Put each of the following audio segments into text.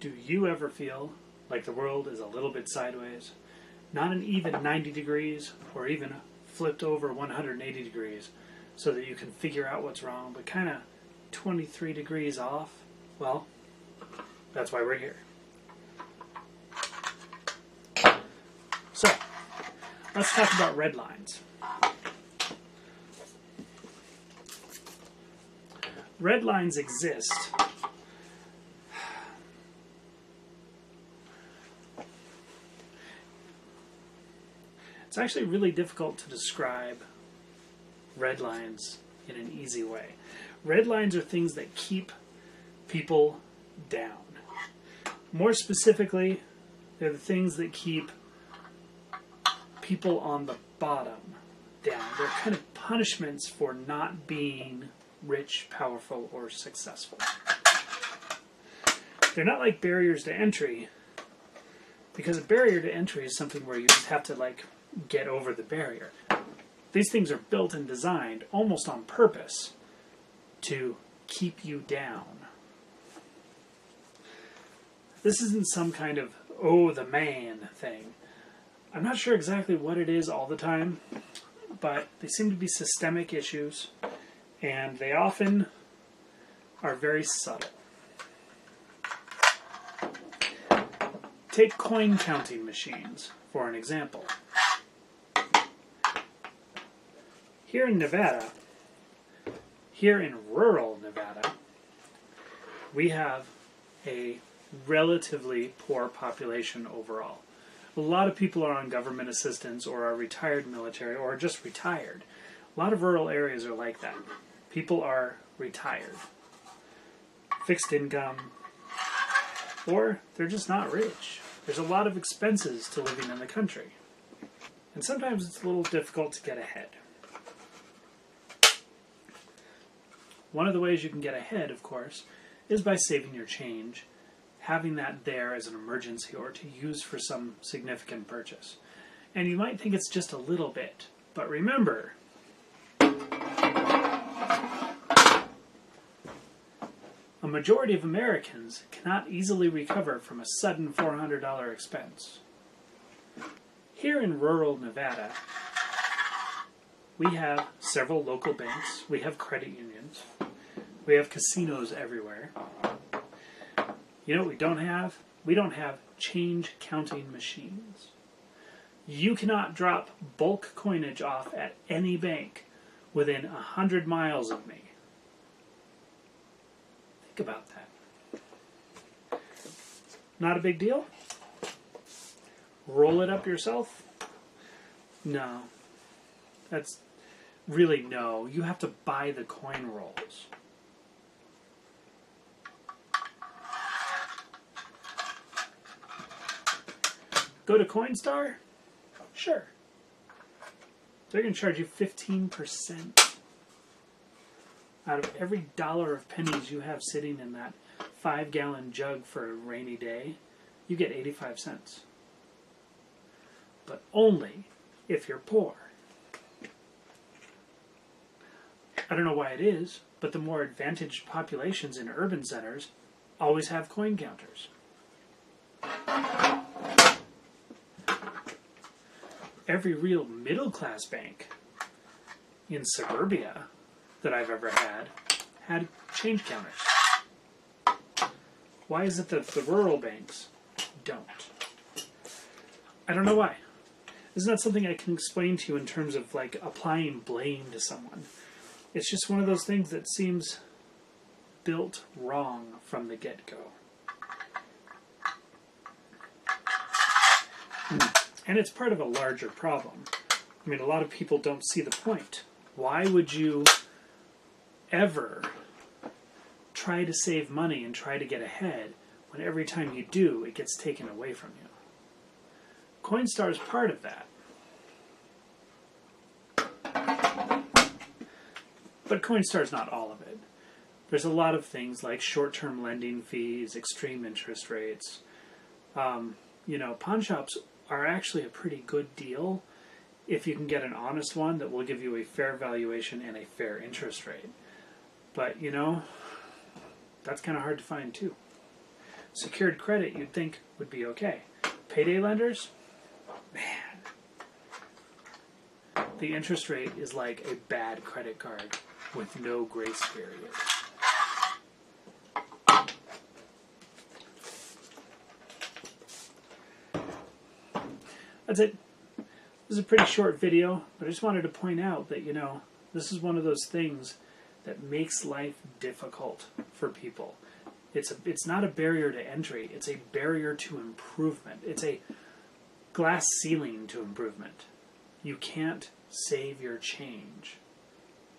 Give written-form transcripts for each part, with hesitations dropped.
Do you ever feel like the world is a little bit sideways? Not an even 90 degrees or even flipped over 180 degrees so that you can figure out what's wrong, but kind of 23 degrees off? Well, that's why we're here. So, let's talk about redlines. Redlines exist It's actually really difficult to describe red lines in an easy way. Red lines are things that keep people down. More specifically, they're the things that keep people on the bottom down. They're kind of punishments for not being rich, powerful, or successful. They're not like barriers to entry, because a barrier to entry is something where you just have to get over the barrier. These things are built and designed almost on purpose to keep you down. This isn't some kind of, oh, the man thing. I'm not sure exactly what it is all the time, but they seem to be systemic issues, and they often are very subtle. Take coin counting machines for an example. Here in Nevada, here in rural Nevada, we have a relatively poor population overall. A lot of people are on government assistance or are retired military or are just retired. A lot of rural areas are like that. People are retired, fixed income, or they're just not rich. There's a lot of expenses to living in the country. And sometimes it's a little difficult to get ahead. One of the ways you can get ahead, of course, is by saving your change, having that there as an emergency or to use for some significant purchase. And you might think it's just a little bit, but remember, a majority of Americans cannot easily recover from a sudden $400 expense. Here in rural Nevada, we have several local banks, we have credit unions, we have casinos everywhere. You know what we don't have? We don't have change counting machines. You cannot drop bulk coinage off at any bank within 100 miles of me. Think about that. Not a big deal? Roll it up yourself? No. That's really no. You have to buy the coin rolls. Go to Coinstar? Sure. They're going to charge you 15% out of every dollar of pennies you have sitting in that 5-gallon jug for a rainy day. You get 85 cents. But only if you're poor. I don't know why it is, but the more advantaged populations in urban centers always have coin counters. Every real middle-class bank in suburbia that I've ever had change counters. Why is it that the rural banks don't? I don't know why. This is not something I can explain to you in terms of applying blame to someone. It's just one of those things that seems built wrong from the get-go. And it's part of a larger problem. I mean, a lot of people don't see the point. Why would you ever try to save money and try to get ahead when every time you do, it gets taken away from you? Coinstar is part of that. But Coinstar is not all of it. There's a lot of things like short-term lending fees, extreme interest rates. Pawn shops are actually a pretty good deal if you can get an honest one that will give you a fair valuation and a fair interest rate. But, that's kind of hard to find too. Secured credit you'd think would be okay. Payday lenders, man, the interest rate is like a bad credit card with no grace period. That's it. This is a pretty short video, but I just wanted to point out that, this is one of those things that makes life difficult for people. It's not a barrier to entry. It's a barrier to improvement. It's a glass ceiling to improvement. You can't save your change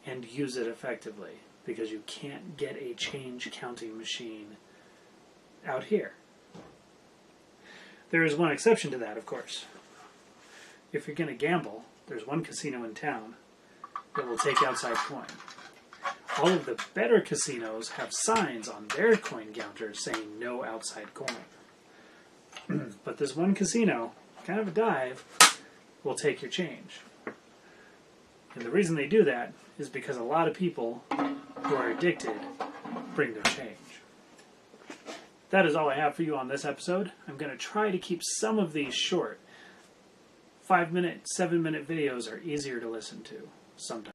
and use it effectively because you can't get a change counting machine out here. There is one exception to that, of course. If you're going to gamble, there's one casino in town that will take outside coin. All of the better casinos have signs on their coin counters saying no outside coin. But this one casino, kind of a dive, will take your change. And the reason they do that is because a lot of people who are addicted bring their change. That is all I have for you on this episode. I'm going to try to keep some of these short. 5-minute, 7-minute videos are easier to listen to sometimes.